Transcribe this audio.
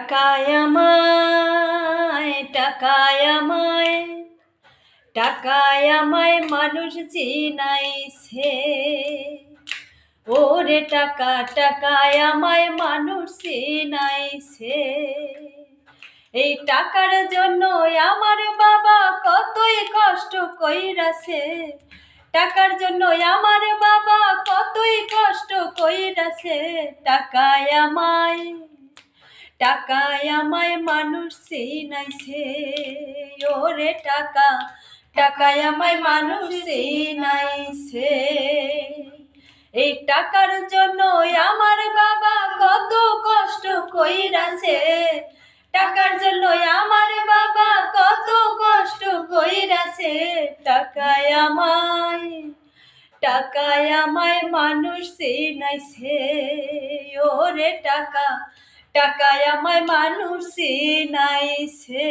টাকায় আমায় টাকায় আমায় টাকায় আমায় মানুষ চিনাইছে। ওরে টাকা টাকায় আমায় মানুষ চিনাইছে। এই টাকার জন্য আমার বাবা কতই কষ্ট কইরাছে। টাকার জন্য আমার বাবা কতই কষ্ট কইরাছে। টাকায় আমায় মানুষ চিনাইছে। ওরে টাকা টাকায় আমায় মানুষ চিনাইছে। এই টাকার জন্য আমার বাবা কত কষ্ট কইরাছে। টাকার জন্য আমার বাবা কত কষ্ট কইরাছে। টাকায় আমায় মানুষ চিনাইছে। ওরে টাকায় আমায় মানুষ চিনাইছে।